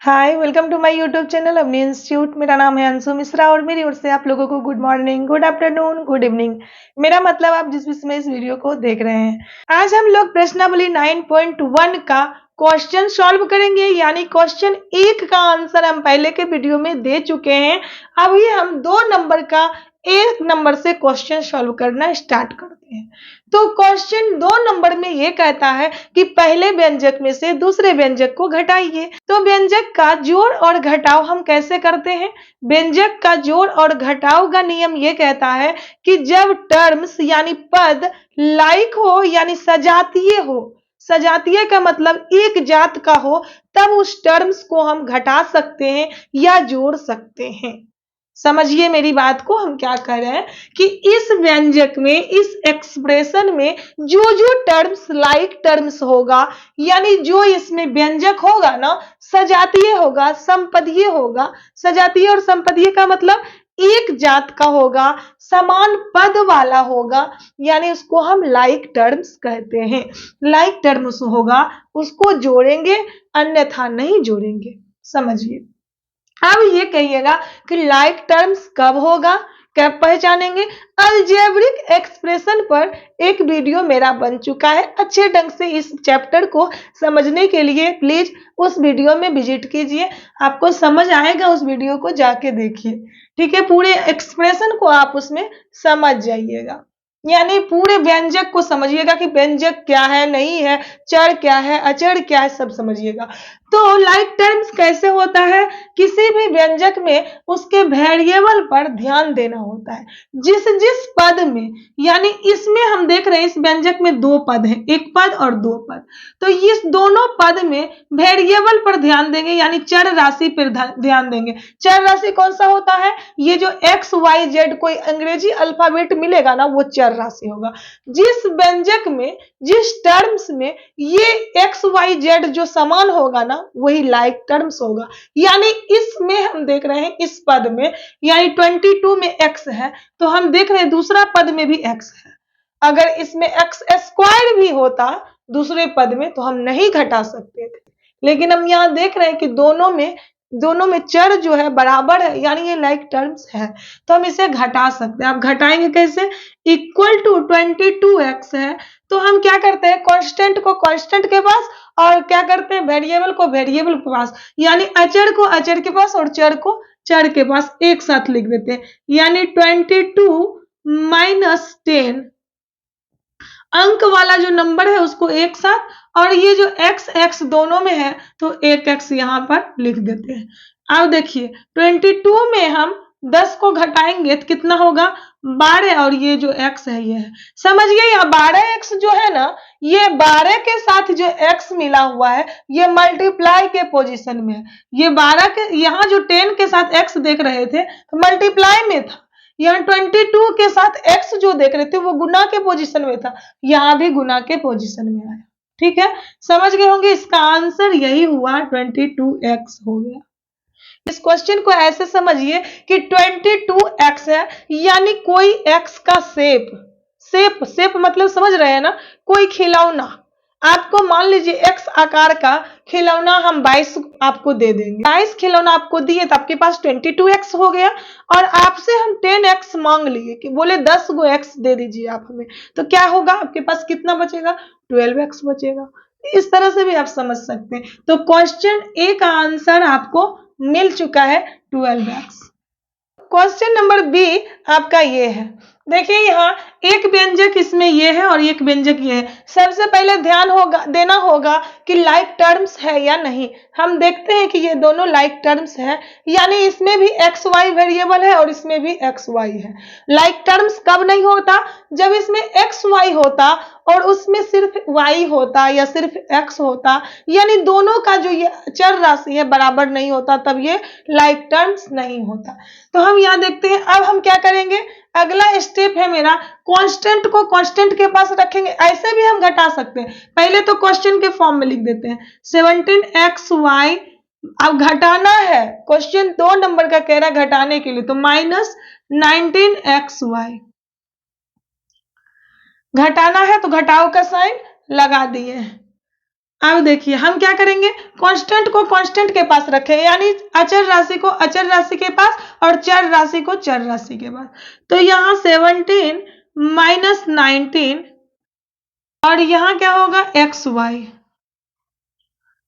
Hi welcome to my YouTube channel Avni institute. मेरा नाम है अंशु मिश्रा और मेरी ओर से आप लोगों को good morning, good afternoon, good evening. मेरा मतलब आप जिस भी समय इस वीडियो को देख रहे हैं। आज हम लोग प्रश्नावली 9.1 का क्वेश्चन सॉल्व करेंगे, यानी क्वेश्चन 1 का आंसर हम पहले के वीडियो में दे चुके हैं। अभी हम 2 नंबर का 1 नंबर से क्वेश्चन सॉल्व करना स्टार्ट करते हैं। तो क्वेश्चन 2 नंबर में ये कहता है कि पहले व्यंजक में से दूसरे व्यंजक को घटाइए। तो व्यंजक का जोड़ और घटाव हम कैसे करते हैं? व्यंजक का जोड़ और घटाव का नियम ये कहता है कि जब टर्म्स यानी पद लाइक हो यानी सजातीय हो, सजातीय का मतलब एक जात का हो, तब उस टर्म्स को हम घटा सकते हैं या जोड़ सकते हैं। समझिए मेरी बात को, हम क्या कर रहे हैं कि इस व्यंजक में, इस एक्सप्रेशन में जो जो टर्म्स लाइक टर्म्स होगा, यानी जो इसमें व्यंजक होगा ना, सजातीय होगा, संपदीय होगा। सजातीय और संपदीय का मतलब एक जात का होगा, समान पद वाला होगा, यानी उसको हम लाइक टर्म्स कहते हैं। लाइक टर्म्स होगा उसको जोड़ेंगे, अन्यथा नहीं जोड़ेंगे। समझिए। अब ये कहिएगा कि लाइक टर्म्स कब होगा, कब पहचानेंगे? अलजेब्रिक एक्सप्रेशन पर एक वीडियो मेरा बन चुका है। अच्छे ढंग से इस चैप्टर को समझने के लिए प्लीज उस वीडियो में विजिट कीजिए, आपको समझ आएगा। उस वीडियो को जाके देखिए, ठीक है। पूरे एक्सप्रेशन को आप उसमें समझ जाइएगा, यानी पूरे व्यंजक को समझिएगा कि व्यंजक क्या है, नहीं है, चर क्या है, अचर क्या है, सब समझिएगा। तो लाइक टर्म्स कैसे होता है? किसी भी व्यंजक में उसके वेरिएबल पर ध्यान देना होता है। जिस जिस पद में, यानी इसमें हम देख रहे हैं इस व्यंजक में 2 पद हैं, एक पद और 2 पद। तो इस दोनों पद में वेरिएबल पर ध्यान देंगे, यानी चर राशि पर ध्यान देंगे। चर राशि कौन सा होता है? ये जो एक्स वाई जेड कोई अंग्रेजी अल्फाबेट मिलेगा ना, वो चर राशि होगा। जिस व्यंजक में, जिस टर्म्स में ये एक्स वाई जेड जो समान होगा ना, वही लाइक टर्म्स होगा। यानी इसमें हम देख रहे हैं, इस पद में, यानी 22 में x है, तो हम देख रहे हैं दूसरा पद में भी x है। अगर इसमें x स्क्वायर भी होता दूसरे पद में तो हम नहीं घटा सकते थे, लेकिन हम यहाँ देख रहे हैं कि दोनों में चर जो है बराबर है, यानी ये लाइक टर्म्स है, तो हम इसे घटा सकते हैं। आप घटाएंगे कैसे? इक्वल टू 22x है, तो हम क्या करते हैं, कांस्टेंट को कांस्टेंट के पास और क्या करते हैं, वेरिएबल को वेरिएबल के पास, यानी अचर को अचर के पास और चर को चर के पास एक साथ लिख देते हैं। यानी 22 माइनस 10 अंक वाला जो नंबर है उसको एक साथ, और ये जो x x दोनों में है तो एक x यहाँ पर लिख देते हैं। अब देखिए 22 में हम 10 को घटाएंगे तो कितना होगा? 12, और ये जो x है ये है। समझिए, यहाँ 12x जो है ना, ये 12 के साथ जो x मिला हुआ है ये मल्टीप्लाई के पोजीशन में है। ये 12 के, यहाँ जो 10 के साथ x देख रहे थे तो मल्टीप्लाई में था। यहाँ 22 के साथ x जो देख रहे थे वो गुना के पोजीशन में था, यहाँ भी गुना के पोजीशन में आया। ठीक है, समझ गए होंगे। इसका आंसर यही हुआ, 22x हो गया। इस क्वेश्चन को ऐसे समझिए कि 22x है, यानी कोई x का शेप मतलब समझ रहे हैं ना, कोई खिलौना। आपको मान लीजिए x आकार का खिलौना हम 22 आपको दे देंगे, 22 खिलौना आपको दिए तो आपके पास 22x हो गया। और आपसे हम 10x मांग लिए कि बोले 10 गो x दे दीजिए आप हमें, तो क्या होगा? आपके पास कितना बचेगा? 12x बचेगा। इस तरह से भी आप समझ सकते हैं। तो क्वेश्चन ए का आंसर आपको मिल चुका है 12x। क्वेश्चन नंबर बी आपका ये है। देखिए यहाँ एक व्यंजक इसमें ये है और एक व्यंजक ये है। सबसे पहले ध्यान देना होगा कि लाइक टर्म्स है या नहीं। हम देखते हैं कि ये दोनों लाइक टर्म्स है, यानी इसमें भी एक्स वाई वेरिएबल है और इसमें भी एक्स वाई है। लाइक टर्म्स कब नहीं होता? जब इसमें एक्स वाई होता और उसमें सिर्फ y होता या सिर्फ x होता, यानी दोनों का जो ये चर राशि है बराबर नहीं होता, तब ये लाइक टर्म्स नहीं होता। तो हम यहाँ देखते हैं। अब हम क्या करेंगे, अगला स्टेप है मेरा, कांस्टेंट को कांस्टेंट के पास रखेंगे। ऐसे भी हम घटा सकते हैं, पहले तो क्वेश्चन के फॉर्म में लिख देते हैं 17xy। अब घटाना है, क्वेश्चन 2 नंबर का कह रहा है घटाने के लिए, तो माइनस 19xy। घटाना है तो घटाओ का साइन लगा दिए। अब देखिए हम क्या करेंगे, कांस्टेंट को कांस्टेंट के पास रखेंगे, यानी अचर राशि को अचर राशि के पास और चर राशि को चर राशि के पास। तो यहाँ 17 माइनस 19 और यहाँ क्या होगा एक्स वाई।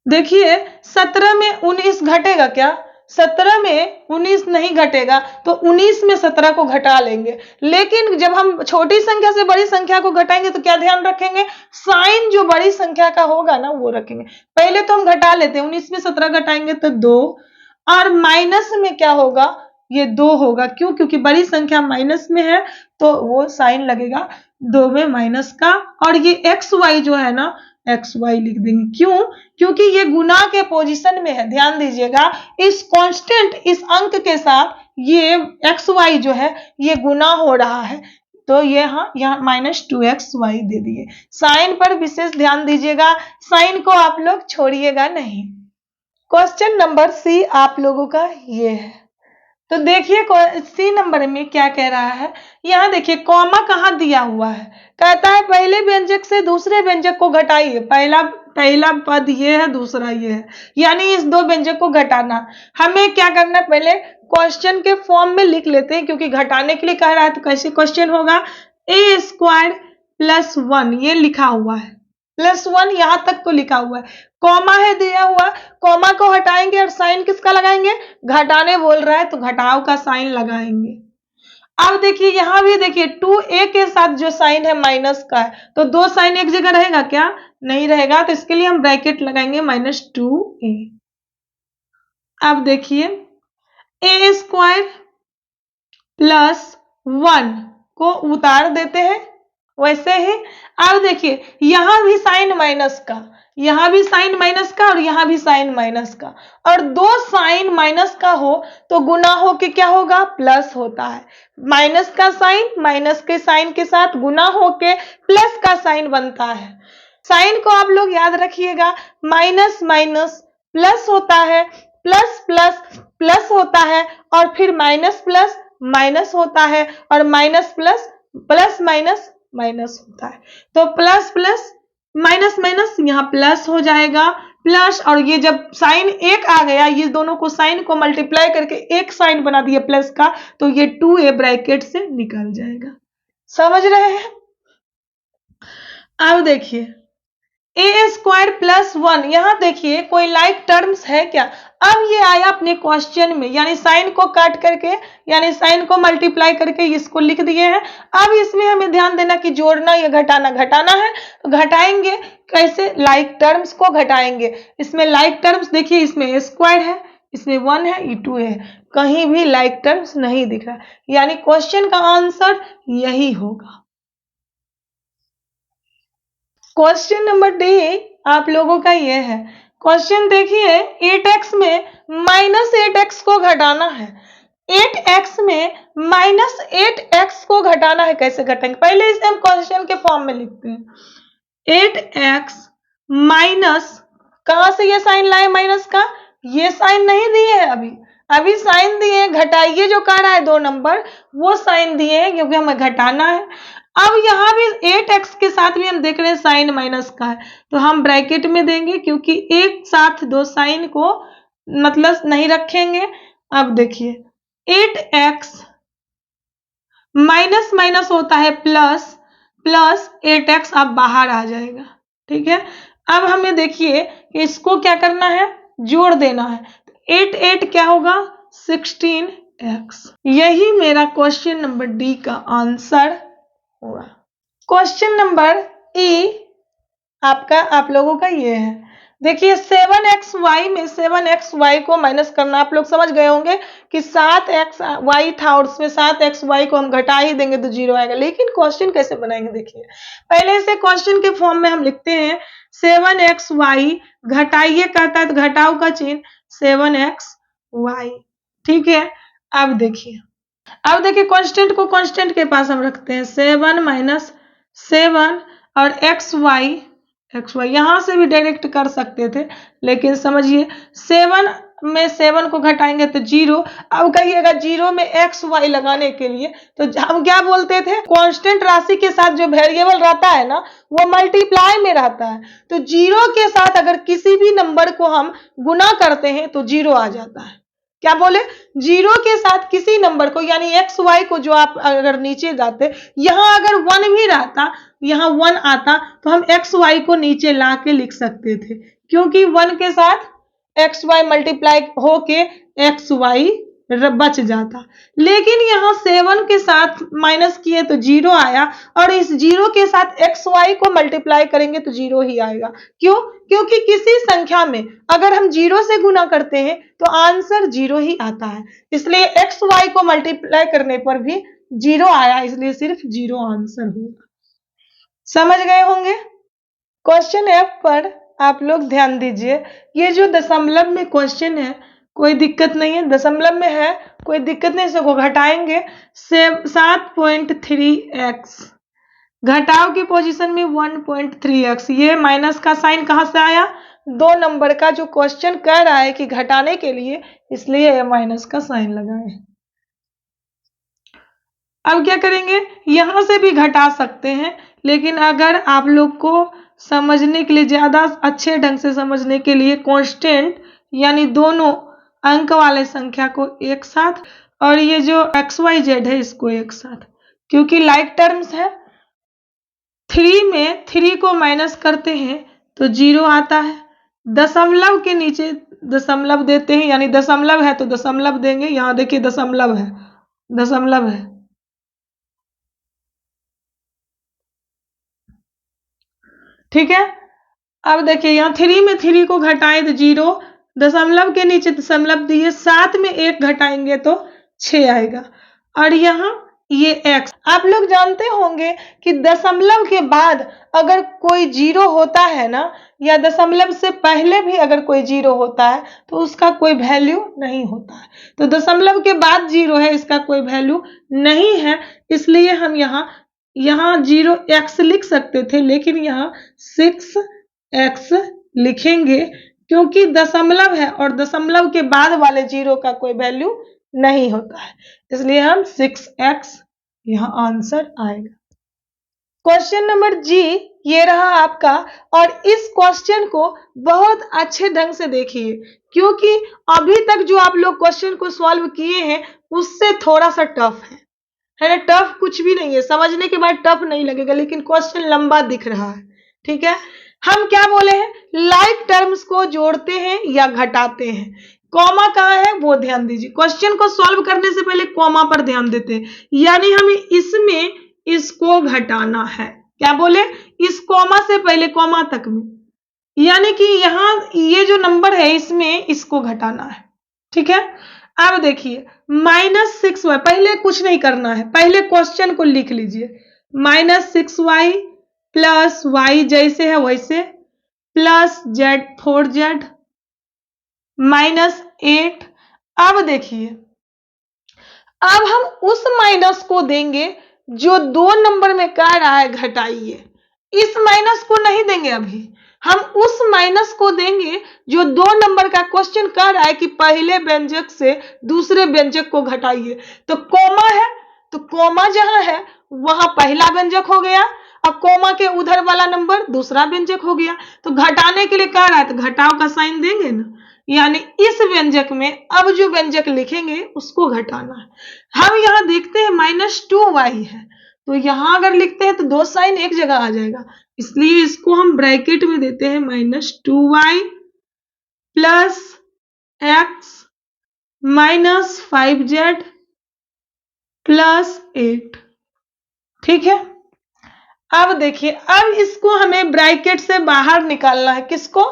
देखिए 17 में 19 घटेगा क्या, 17 में 19 नहीं घटेगा, तो 19 में 17 को घटा लेंगे। लेकिन जब हम छोटी संख्या से बड़ी संख्या को घटाएंगे तो क्या ध्यान रखेंगे, साइन जो बड़ी संख्या का होगा ना वो रखेंगे। पहले तो हम घटा लेते हैं, 19 में 17 घटाएंगे तो 2, और माइनस में क्या होगा, ये 2 होगा। क्यों, क्योंकि बड़ी संख्या माइनस में है तो वो साइन लगेगा 2 में माइनस का। और ये एक्स वाई जो है ना, एक्स वाई लिख देंगे। क्यों, क्योंकि ये गुना के पोजीशन में है। ध्यान दीजिएगा, इस कांस्टेंट इस अंक के साथ ये एक्स वाई जो है ये गुना हो रहा है, तो ये यहाँ -2xy दे दिए। साइन पर विशेष ध्यान दीजिएगा, साइन को आप लोग छोड़िएगा नहीं। क्वेश्चन नंबर सी आप लोगों का ये है। तो देखिए सी नंबर में क्या कह रहा है, यहाँ देखिए कॉमा कहाँ दिया हुआ है, कहता है पहले व्यंजक से दूसरे व्यंजक को घटाइए। पहला पद ये है, दूसरा ये है, यानी इस दो व्यंजक को घटाना। हमें क्या करना, पहले क्वेश्चन के फॉर्म में लिख लेते हैं, क्योंकि घटाने के लिए कह रहा है तो कैसे क्वेश्चन होगा, a² + 1 ये लिखा हुआ है, +1 यहां तक तो लिखा हुआ है, कॉमा है दिया हुआ, कॉमा को हटाएंगे और साइन किसका लगाएंगे, घटाने बोल रहा है तो घटाव का साइन लगाएंगे। अब देखिए यहां भी देखिए 2a के साथ जो साइन है माइनस का है, तो दो साइन एक जगह रहेगा क्या, नहीं रहेगा, तो इसके लिए हम ब्रैकेट लगाएंगे -2a। अब देखिए a² + 1 को उतार देते हैं वैसे ही। अब देखिए यहां भी साइन माइनस का, यहां भी साइन माइनस का और यहां भी साइन माइनस का, और दो साइन माइनस का हो तो गुना हो के क्या होगा, प्लस होता है। माइनस का साइन माइनस के साइन के साथ गुना हो के प्लस का साइन बनता है। साइन को आप लोग याद रखिएगा, माइनस माइनस प्लस होता है, प्लस प्लस प्लस होता है, और फिर माइनस प्लस माइनस होता है, और minus plus plus minus minus होता है। तो प्लस प्लस माइनस माइनस यहाँ प्लस हो जाएगा, प्लस, और ये जब साइन एक आ गया, ये दोनों को साइन को मल्टीप्लाई करके एक साइन बना दिए प्लस का, तो ये 2a ब्रैकेट से निकल जाएगा। समझ रहे हैं। अब देखिए a² + 1, यहां देखिए कोई लाइक टर्म्स है क्या। अब ये आया अपने क्वेश्चन में, यानी साइन को काट करके, यानी साइन को मल्टीप्लाई करके इसको लिख दिए हैं। अब इसमें हमें ध्यान देना कि जोड़ना या घटाना, घटाना है तो घटाएंगे कैसे, लाइक टर्म्स को घटाएंगे। इसमें लाइक टर्म्स देखिए, इसमें a² है, इसमें 1 है, ये 2 है, कहीं भी लाइक टर्म्स नहीं दिख रहा, यानी क्वेश्चन का आंसर यही होगा। क्वेश्चन नंबर डी आप लोगों का ये है। क्वेश्चन देखिए 8x में -8x को घटाना है, 8x में -8x को घटाना है, कैसे घटाएंगे, पहले इसे हम क्वेश्चन के फॉर्म में लिखते हैं। 8x माइनस, कहां से ये साइन लाए माइनस का, ये साइन नहीं दिए है, अभी साइन दिए हैं, घटाइए जो कह रहा है 2 नंबर वो साइन दिए हैं, क्योंकि हमें घटाना है। अब यहाँ भी 8x के साथ भी हम देख रहे हैं साइन माइनस का है, तो हम ब्रैकेट में देंगे, क्योंकि एक साथ दो साइन को मतलब नहीं रखेंगे। अब देखिए 8x माइनस माइनस होता है प्लस, प्लस 8x अब बाहर आ जाएगा, ठीक है। अब हमें देखिए इसको क्या करना है, जोड़ देना है, 8 8 क्या होगा 16x। यही मेरा क्वेश्चन नंबर डी का आंसर होगा। क्वेश्चन नंबर ई आपका आप लोगों का ये है। देखिए 7xy में 7xy को माइनस करना, आप लोग समझ गए होंगे कि 7xy था और उसमें 7xy को हम घटा ही देंगे तो 0 आएगा। लेकिन क्वेश्चन कैसे बनाएंगे, देखिए पहले से क्वेश्चन के फॉर्म में हम लिखते हैं 7xy, घटाइए कहता है तो घटाव का चिन्ह 7xy, ठीक है। अब देखिए कांस्टेंट को कांस्टेंट के पास हम रखते हैं, 7 - 7 और xy एक्स वाई, यहां से भी डायरेक्ट कर सकते थे, लेकिन समझिए 7 में 7 को घटाएंगे तो 0। अब कहिएगा 0 में एक्स वाई लगाने के लिए तो हम क्या बोलते थे, कांस्टेंट राशि के साथ जो वेरिएबल रहता है ना वो मल्टीप्लाई में रहता है। तो 0 के साथ अगर किसी भी नंबर को हम गुना करते हैं तो 0 आ जाता है। क्या बोले, 0 के साथ किसी नंबर को यानी एक्स वाई को जो आप अगर नीचे जाते, यहां अगर 1 भी रहता, यहाँ 1 आता तो हम एक्स वाई को नीचे ला के लिख सकते थे, क्योंकि 1 के साथ एक्स वाई मल्टीप्लाई होके एक्स वाई बच जाता। लेकिन यहाँ 7 के साथ माइनस किए तो 0 आया, और इस 0 के साथ एक्स वाई को मल्टीप्लाई करेंगे तो 0 ही आएगा। क्यों? क्योंकि किसी संख्या में अगर हम 0 से गुना करते हैं तो आंसर 0 ही आता है, इसलिए एक्स वाई को मल्टीप्लाई करने पर भी 0 आया, इसलिए सिर्फ 0 आंसर होगा। समझ गए होंगे। क्वेश्चन एफ पर आप लोग ध्यान दीजिए, ये जो दशमलव में क्वेश्चन है कोई दिक्कत नहीं है, दशमलव में है कोई दिक्कत नहीं, इसको घटाएंगे 7.3x, घटाव की पोजीशन में 1.3x, ये माइनस का साइन कहां से आया, 2 नंबर का जो क्वेश्चन कह रहा है कि घटाने के लिए, इसलिए ये माइनस का साइन लगाए। अब क्या करेंगे, यहां से भी घटा सकते हैं, लेकिन अगर आप लोग को समझने के लिए, ज्यादा अच्छे ढंग से समझने के लिए कांस्टेंट यानी दोनों अंक वाले संख्या को एक साथ, और ये जो एक्स वाई जेड है इसको एक साथ, क्योंकि लाइक टर्म्स है। 3 में 3 को माइनस करते हैं तो 0 आता है, दशमलव के नीचे दशमलव देते हैं, यानी दशमलव है तो दशमलव देंगे, यहां देखिए दशमलव है, दशमलव है, ठीक है। अब देखिए यहाँ 3 में 3 को घटाएं तो 0, दशमलव के नीचे दशमलव दिए, 7 में 1 घटाएंगे तो 6 आएगा, और यहाँ ये x। आप लोग जानते होंगे कि दशमलव के बाद अगर कोई 0 होता है ना, या दशमलव से पहले भी अगर कोई 0 होता है तो उसका कोई वैल्यू नहीं होता है। तो दशमलव के बाद 0 है, इसका कोई वैल्यू नहीं है, इसलिए हम यहाँ 0x लिख सकते थे, लेकिन यहाँ 6x लिखेंगे, क्योंकि दशमलव है और दशमलव के बाद वाले 0 का कोई वैल्यू नहीं होता है, इसलिए हम 6x यहाँ आंसर आएगा। क्वेश्चन नंबर जी ये रहा आपका, और इस क्वेश्चन को बहुत अच्छे ढंग से देखिए, क्योंकि अभी तक जो आप लोग क्वेश्चन को सॉल्व किए हैं उससे थोड़ा सा टफ है ना, टफ कुछ भी नहीं है, समझने के बाद टफ नहीं लगेगा, लेकिन क्वेश्चन लंबा दिख रहा है, ठीक है। हम क्या बोले हैं, लाइक टर्म्स को जोड़ते हैं या घटाते हैं, कॉमा कहाँ है वो ध्यान दीजिए, क्वेश्चन को सॉल्व करने से पहले कॉमा पर ध्यान देते हैं, यानी हमें इसमें इसको घटाना है। क्या बोले, इस कॉमा से पहले कॉमा तक में, यानी कि यहाँ ये जो नंबर है इसमें इसको घटाना है, ठीक है। अब देखिए -6y, पहले कुछ नहीं करना है, पहले क्वेश्चन को लिख लीजिए, -6y प्लस y जैसे है वैसे, प्लस z 4z -8। अब देखिए, अब हम उस माइनस को देंगे जो 2 नंबर में कह रहा है घटाइए, इस माइनस को नहीं देंगे, अभी हम उस माइनस को देंगे जो 2 नंबर का क्वेश्चन कह रहा है कि पहले व्यंजक से दूसरे व्यंजक को घटाइए। तो कोमा है, तो कोमा जहां है वहां पहला व्यंजक हो गया, अब कोमा के उधर वाला नंबर दूसरा व्यंजक हो गया, तो घटाने के लिए कह रहा है तो घटाव का साइन देंगे ना, यानी इस व्यंजक में अब जो व्यंजक लिखेंगे उसको घटाना है। हम यहाँ देखते हैं -2y है, तो यहां अगर लिखते हैं तो 2 साइन एक जगह आ जाएगा, इसलिए इसको हम ब्रैकेट में देते हैं -2y plus x -5z plus 8, ठीक है। अब देखिए, अब इसको हमें ब्रैकेट से बाहर निकालना है, किसको,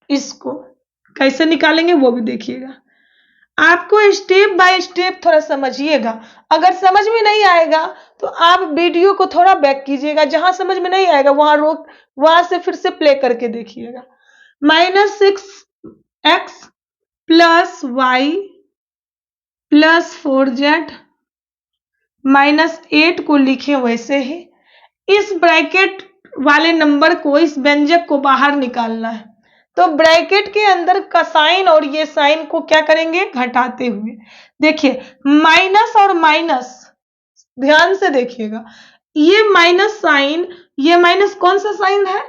इसको कैसे निकालेंगे वो भी देखिएगा, आपको स्टेप बाय स्टेप थोड़ा समझिएगा, अगर समझ में नहीं आएगा तो आप वीडियो को थोड़ा बैक कीजिएगा, जहां समझ में नहीं आएगा वहां रोक, वहां से फिर से प्ले करके देखिएगा। -6x plus y plus 4z -8 को लिखे वैसे ही, इस ब्रैकेट वाले नंबर को, इस व्यंजक को बाहर निकालना है। तो ब्रैकेट के अंदर का साइन और ये साइन को क्या करेंगे, घटाते हुए। देखिए माइनस और माइनस, ध्यान से देखिएगा, ये माइनस साइन, ये माइनस कौन सा साइन है,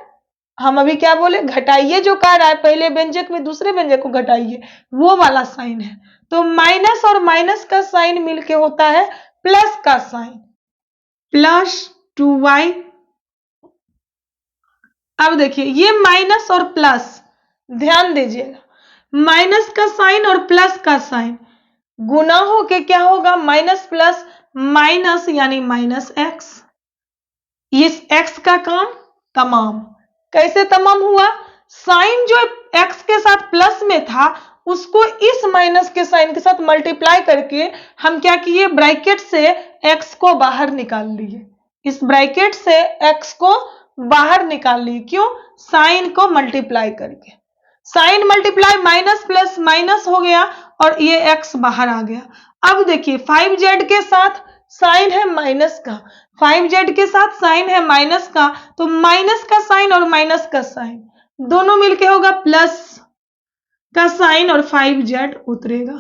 हम अभी क्या बोले, घटाइए जो कह रहा है, पहले व्यंजक में दूसरे व्यंजक को घटाइए, वो वाला साइन है। तो माइनस और माइनस का साइन मिलके होता है प्लस का साइन, प्लस 2y। अब देखिए ये माइनस और प्लस, ध्यान दीजिएगा, माइनस का साइन और प्लस का साइन गुना होके क्या होगा, माइनस प्लस माइनस यानी माइनस एक्स। इस एक्स का काम तमाम। कैसे तमाम हुआ, साइन जो एक्स के साथ प्लस में था उसको इस माइनस के साइन के साथ मल्टीप्लाई करके हम क्या किए, ब्रैकेट से एक्स को बाहर निकाल लिए। इस ब्रैकेट से एक्स को बाहर निकाल लिए, क्यों, साइन को मल्टीप्लाई करके। Sign multiply minus plus minus हो गया और ये एक्स बाहर आ गया। अब देखिए 5z के साथ साइन है माइनस का, 5z के साथ साइन है माइनस का, तो माइनस का साइन और माइनस का साइन दोनों मिलके होगा प्लस का साइन और 5z उतरेगा,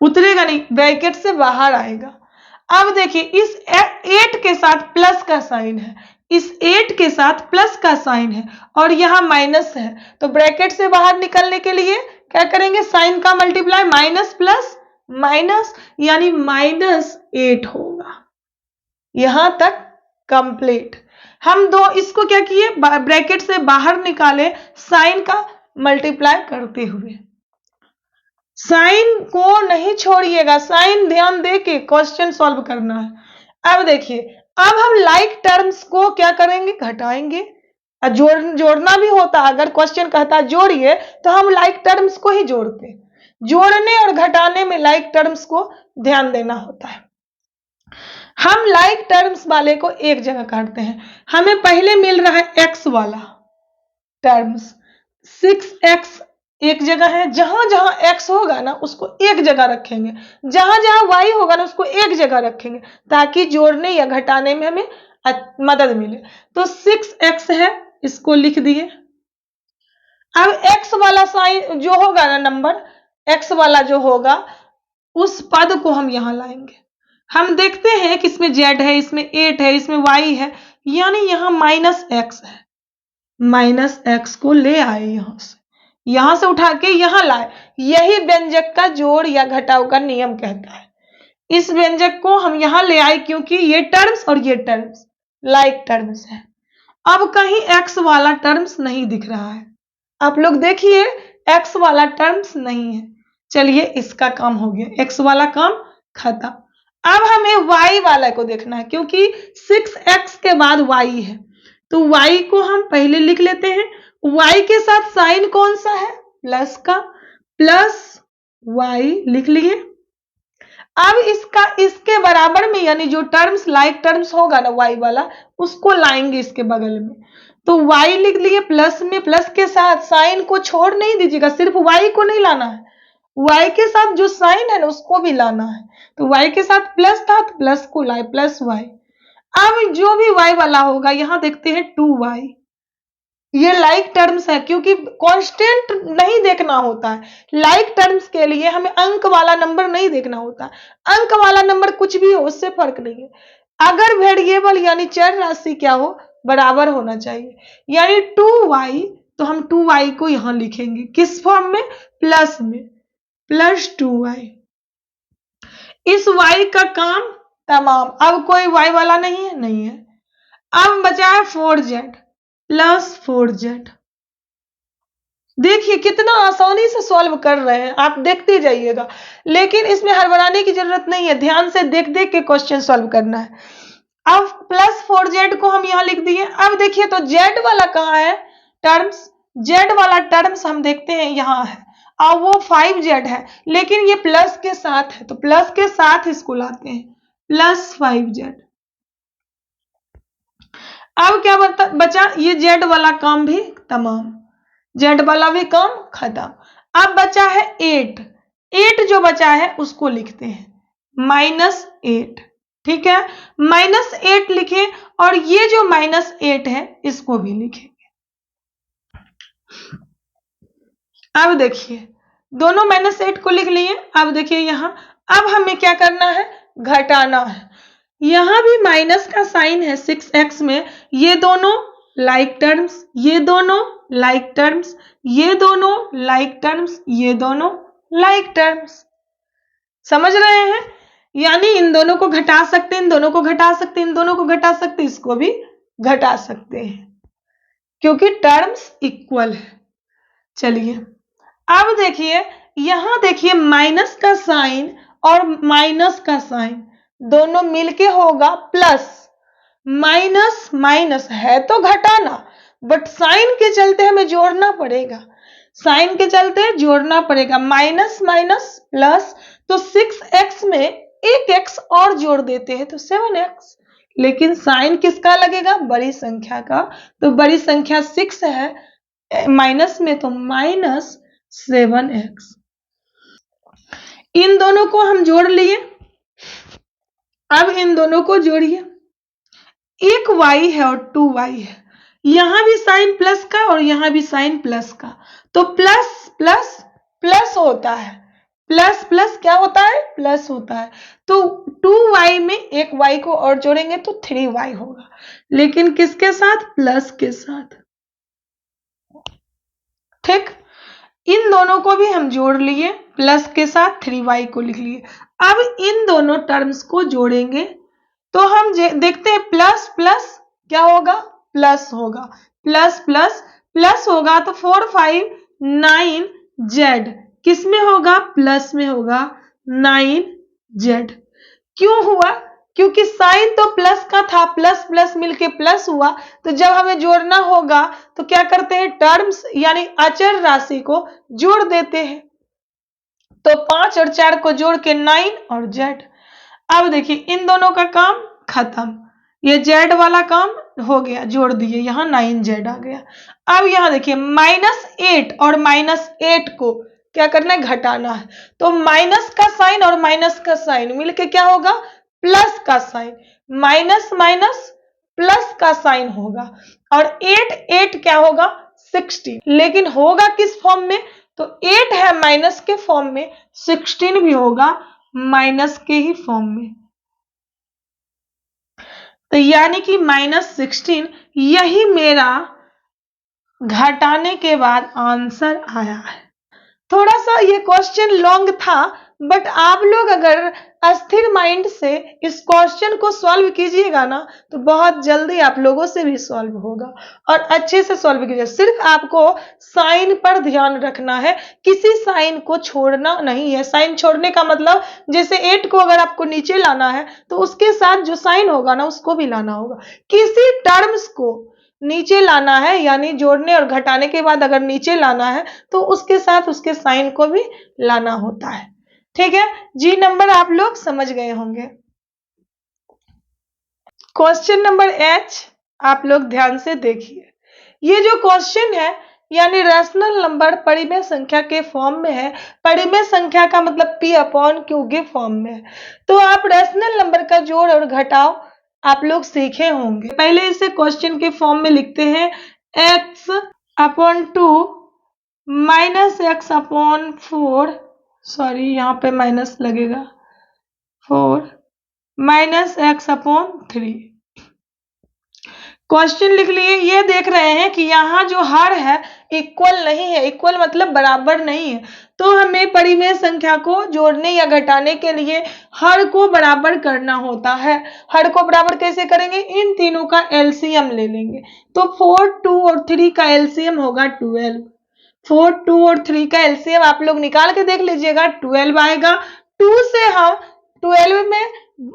उतरेगा नहीं, ब्रैकेट से बाहर आएगा। अब देखिए इस 8 के साथ प्लस का साइन है, इस 8 के साथ प्लस का साइन है और यहां माइनस है, तो ब्रैकेट से बाहर निकलने के लिए क्या करेंगे, साइन का मल्टीप्लाई, माइनस प्लस माइनस यानी -8 होगा। यहां तक कंप्लीट। हम दो इसको क्या किए, ब्रैकेट से बाहर निकाले साइन का मल्टीप्लाई करते हुए। साइन को नहीं छोड़िएगा, साइन ध्यान दे के क्वेश्चन सॉल्व करना है। अब देखिए, अब हम लाइक टर्म्स को क्या करेंगे, घटाएंगे। जोड़ना भी होता, अगर क्वेश्चन कहता जोड़िए तो हम लाइक टर्म्स को ही जोड़ते। जोड़ने और घटाने में लाइक टर्म्स को ध्यान देना होता है। हम लाइक टर्म्स वाले को एक जगह काटते हैं। हमें पहले मिल रहा है एक्स वाला टर्म्स, 6x एक जगह है, जहां जहां x होगा ना उसको एक जगह रखेंगे, जहां जहां y होगा ना उसको एक जगह रखेंगे, ताकि जोड़ने या घटाने में हमें मदद मिले। तो 6x है, इसको लिख दिए। अब x वाला साइन जो होगा ना, नंबर x वाला जो होगा, उस पद को हम यहां लाएंगे। हम देखते हैं कि इसमें z है, इसमें 8 है, इसमें y है, यानी यहां -x है। -x को ले आए, यहां से उठा के यहां लाए। यही व्यंजक का जोड़ या घटाव का नियम कहता है। इस व्यंजक को हम यहां ले आए क्योंकि ये टर्म्स और ये टर्म्स लाइक टर्म्स है। अब कहीं x वाला टर्म्स नहीं दिख रहा है, आप लोग देखिए x वाला टर्म्स नहीं है। चलिए इसका काम हो गया, x वाला काम खत्म। अब हमें y वाला को देखना है, क्योंकि 6x के बाद y है, तो y को हम पहले लिख लेते हैं। y के साथ साइन कौन सा है, प्लस का, प्लस y लिख लिए। अब इसका इसके बराबर में, यानी जो टर्म्स लाइक टर्म्स होगा ना y वाला, उसको लाएंगे इसके बगल में। तो y लिख लिए प्लस में, प्लस के साथ साइन को छोड़ नहीं दीजिएगा, सिर्फ y को नहीं लाना है, y के साथ जो साइन है ना उसको भी लाना है। तो y के साथ प्लस था तो प्लस को लाए, प्लस y। अब जो भी y वाला होगा, यहां देखते हैं 2y, ये लाइक टर्म्स है, क्योंकि कांस्टेंट नहीं देखना होता है। लाइक टर्म्स के लिए हमें अंक वाला नंबर नहीं देखना होता। अंक वाला नंबर कुछ भी हो, उससे फर्क नहीं है, अगर वेरिएबल यानी चर राशि क्या हो, बराबर होना चाहिए। यानी 2y, तो हम 2y को यहां लिखेंगे किस फॉर्म में, प्लस में, प्लस 2y। इस y का काम तमाम। अब कोई y वाला नहीं है, नहीं है। अब बचा है 4z प्लस 4z। देखिए कितना आसानी से सॉल्व कर रहे हैं, आप देखते जाइएगा, लेकिन इसमें हड़बड़ाने की जरूरत नहीं है, ध्यान से देख देख के क्वेश्चन सॉल्व करना है। अब प्लस 4z को हम यहां लिख दिए। अब देखिए तो z वाला कहां है, टर्म्स, z वाला टर्म्स हम देखते हैं यहां है, अब वो 5z है, लेकिन ये प्लस के साथ है, तो प्लस के साथ इसको लाते हैं, प्लस 5z। अब क्या बचा, ये z वाला काम भी तमाम, z वाला भी काम खत्म। अब बचा है 8 जो बचा है उसको लिखते हैं -8। ठीक है, -8 लिखे और ये जो -8 है इसको भी लिखेंगे। अब देखिए दोनों -8 को लिख लिए। अब देखिए यहाँ अब हमें क्या करना है, घटाना है। यहाँ भी माइनस का साइन है 6x में, ये दोनों लाइक टर्म्स, ये दोनों लाइक टर्म्स, ये दोनों लाइक टर्म्स, ये दोनों लाइक टर्म्स। समझ रहे हैं? यानी इन दोनों को घटा सकते, इन दोनों को घटा सकते, इन दोनों को घटा सकते, इसको भी घटा सकते हैं क्योंकि टर्म्स इक्वल है। चलिए अब देखिए यहां देखिए माइनस का साइन और माइनस का साइन दोनों मिलके होगा प्लस। माइनस माइनस है तो घटाना, बट साइन के चलते हमें जोड़ना पड़ेगा, साइन के चलते जोड़ना पड़ेगा। माइनस माइनस प्लस, तो 6x में एक x और जोड़ देते हैं तो 7x, लेकिन साइन किसका लगेगा, बड़ी संख्या का, तो बड़ी संख्या 6 है माइनस में, तो -7x। इन दोनों को हम जोड़ लिए। अब इन दोनों को जोड़िए, एक y है और 2y है, यहां भी साइन प्लस का और यहां भी साइन प्लस का, तो प्लस प्लस प्लस होता है, प्लस प्लस क्या होता है, प्लस होता है। तो 2y में एक y को और जोड़ेंगे तो 3y होगा, लेकिन किसके साथ, प्लस के साथ। ठीक, इन दोनों को भी हम जोड़ लिए, प्लस के साथ 3y को लिख लिए। अब इन दोनों टर्म्स को जोड़ेंगे तो हम देखते हैं प्लस प्लस क्या होगा, प्लस होगा, प्लस प्लस प्लस होगा, तो 4 5 9 z किस में होगा, प्लस में होगा, 9 z। क्यों हुआ, क्योंकि साइन तो प्लस का था, प्लस प्लस मिलके प्लस हुआ, तो जब हमें जोड़ना होगा तो क्या करते हैं, टर्म्स यानी अचर राशि को जोड़ देते हैं। तो 5 और 4 को जोड़ के 9 और z। अब देखिए इन दोनों का काम खत्म, ये z वाला काम हो गया, जोड़ दिए, यहाँ 9z आ गया। अब यहाँ देखिए -8 और -8 को क्या करना है, घटाना है, तो माइनस का साइन और माइनस का साइन मिलके क्या होगा, प्लस का साइन, माइनस माइनस प्लस का साइन होगा, और 8 8 क्या होगा, 16, लेकिन होगा किस फॉर्म में, तो 8 है माइनस के फॉर्म में, 16 भी होगा माइनस के ही फॉर्म में। तो यानी कि -16 यही मेरा घटाने के बाद आंसर आया है। थोड़ा सा ये क्वेश्चन लॉन्ग था, बट आप लोग अगर अस्थिर माइंड से इस क्वेश्चन को सॉल्व कीजिएगा ना तो बहुत जल्दी आप लोगों से भी सॉल्व होगा, और अच्छे से सॉल्व कीजिएगा। सिर्फ आपको साइन पर ध्यान रखना है, किसी साइन को छोड़ना नहीं है। साइन छोड़ने का मतलब जैसे 8 को अगर आपको नीचे लाना है तो उसके साथ जो साइन होगा ना उसको भी लाना होगा। किसी टर्म्स को नीचे लाना है, यानी जोड़ने और घटाने के बाद अगर नीचे लाना है तो उसके साथ उसके साइन को भी लाना होता है। ठीक है, जी नंबर आप लोग समझ गए होंगे। क्वेश्चन नंबर एच आप लोग ध्यान से देखिए। ये जो क्वेश्चन है यानी रैशनल नंबर परिमेय संख्या के फॉर्म में है। परिमेय संख्या का मतलब p/q के फॉर्म में है। तो आप रैशनल नंबर का जोड़ और घटाव आप लोग सीखे होंगे। पहले इसे क्वेश्चन के फॉर्म में लिखते हैं, x/2 -x/4, सॉरी यहाँ पे माइनस लगेगा, 4 -x/3। क्वेश्चन लिख लिए। ये देख रहे हैं कि यहाँ जो हर है इक्वल नहीं है, इक्वल मतलब बराबर नहीं है, तो हमें परिमेय संख्या को जोड़ने या घटाने के लिए हर को बराबर करना होता है। हर को बराबर कैसे करेंगे, इन तीनों का एलसीएम ले लेंगे। तो 4 2 और 3 का एलसीएम होगा 12। 4 2 और 3 का एलसीएम आप लोग निकाल के देख लीजिएगा, 12 आएगा। 2 से हम 12 में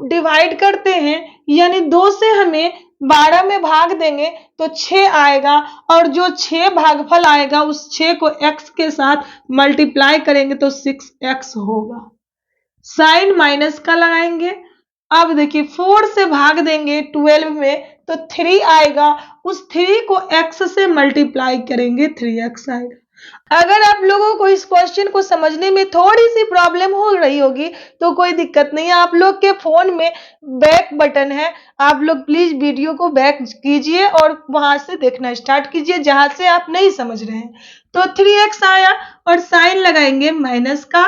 डिवाइड करते हैं, यानी 2 से हमें 12 में भाग देंगे तो 6 आएगा, और जो 6 भागफल आएगा उस 6 को x के साथ मल्टीप्लाई करेंगे तो 6x होगा। साइन माइनस का लगाएंगे। अब देखिए 4 से भाग देंगे 12 में तो 3 आएगा, उस 3 को x से मल्टीप्लाई करेंगे 3x आएगा। अगर आप लोगों को इस क्वेश्चन को समझने में थोड़ी सी प्रॉब्लम हो रही होगी तो कोई दिक्कत नहीं है, आप लोग के फोन में बैक बटन है, आप लोग प्लीज वीडियो को बैक कीजिए और वहां से देखना स्टार्ट कीजिए जहां से आप नहीं समझ रहे हैं। तो 3x आया और साइन लगाएंगे माइनस का,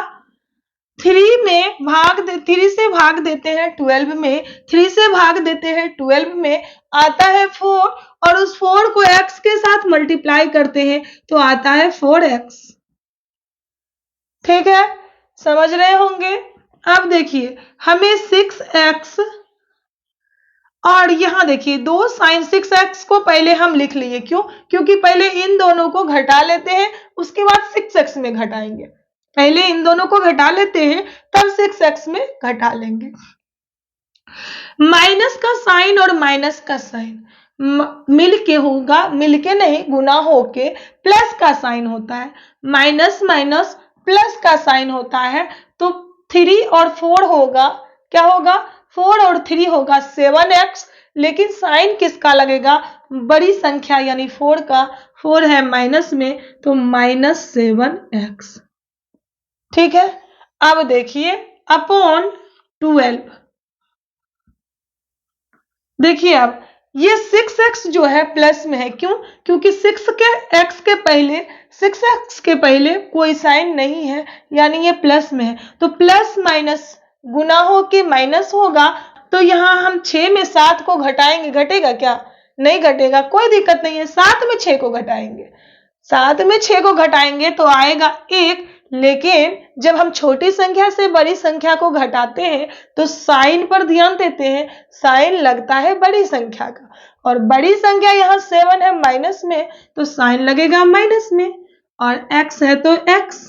3 से भाग देते हैं 12 में, 3 से भाग देते हैं 12 में, आता है 4 और उस 4 को x के साथ मल्टीप्लाई करते हैं तो आता है 4x। ठीक है, समझ रहे होंगे। अब देखिए हमें 6x और यहां देखिए दो साइन 6x को पहले हम लिख लिए, क्यों? क्योंकि पहले इन दोनों को घटा लेते हैं उसके बाद 6x में घटाएंगे, पहले इन दोनों को घटा लेते हैं तब 6x में घटा लेंगे। माइनस का साइन और माइनस का साइन मिलके होगा, मिलके नहीं गुना होके प्लस का साइन होता है, माइनस माइनस प्लस का साइन होता है, तो 3 और 4 होगा, क्या होगा? 4 और 3 होगा 7x, लेकिन साइन किसका लगेगा? बड़ी संख्या यानी 4 का, 4 है माइनस में तो -7x। ठीक है, अब देखिए अपॉन 12, देखिए अब ये 6x जो है प्लस में है, क्यों? क्योंकि 6x के पहले कोई साइन नहीं है यानी ये प्लस में है, तो प्लस माइनस गुना हो के माइनस होगा, तो यहाँ हम 6 में 7 को घटाएंगे, घटेगा क्या? नहीं घटेगा, कोई दिक्कत नहीं है, 7 में 6 को घटाएंगे, 7 में 6 को घटाएंगे तो आएगा 1, लेकिन जब हम छोटी संख्या से बड़ी संख्या को घटाते हैं तो साइन पर ध्यान देते हैं, साइन लगता है बड़ी संख्या का, और बड़ी संख्या यहाँ 7 है माइनस में तो साइन लगेगा माइनस में, और x है तो x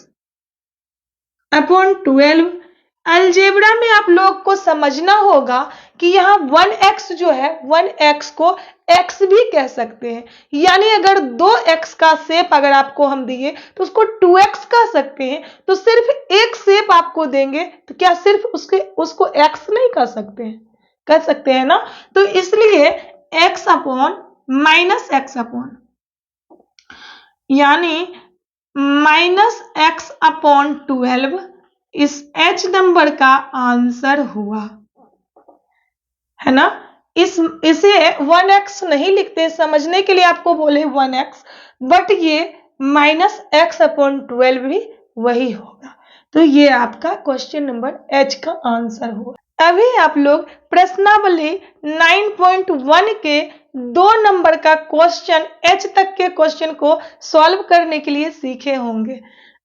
अपॉन 12। अलजेब्रा में आप लोग को समझना होगा कि यहाँ 1x जो है 1x को x भी कह सकते हैं, यानी अगर 2x का शेप अगर आपको हम दिए तो उसको 2x कह सकते हैं, तो सिर्फ एक शेप आपको देंगे तो क्या सिर्फ उसको x नहीं कह सकते हैं? कह सकते हैं ना, तो इसलिए x upon minus x upon यानी -x अपॉन 12 इस h नंबर का आंसर हुआ, है ना। इसे 1x नहीं लिखते, समझने के लिए आपको बोले 1x, बट ये -x अपॉन 12 भी वही होगा, तो ये आपका क्वेश्चन नंबर h का आंसर हुआ। अभी आप लोग प्रश्नावली 9.1 के 2 नंबर का क्वेश्चन h तक के क्वेश्चन को सॉल्व करने के लिए सीखे होंगे।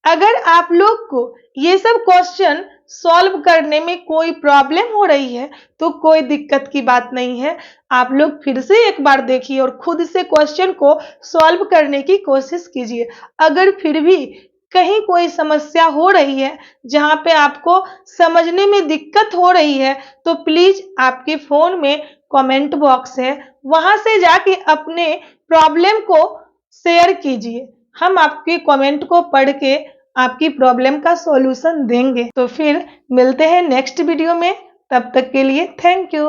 अगर आप लोग को ये सब क्वेश्चन सॉल्व करने में कोई प्रॉब्लम हो रही है तो कोई दिक्कत की बात नहीं है, आप लोग फिर से एक बार देखिए और खुद से क्वेश्चन को सॉल्व करने की कोशिश कीजिए। अगर फिर भी कहीं कोई समस्या हो रही है जहां पे आपको समझने में दिक्कत हो रही है तो प्लीज आपके फोन में कमेंट बॉक्स है, वहां से जाके अपने प्रॉब्लम को शेयर कीजिए, हम आपके कमेंट को पढ़ के आपकी प्रॉब्लम का सॉल्यूशन देंगे। तो फिर मिलते हैं नेक्स्ट वीडियो में, तब तक के लिए थैंक यू।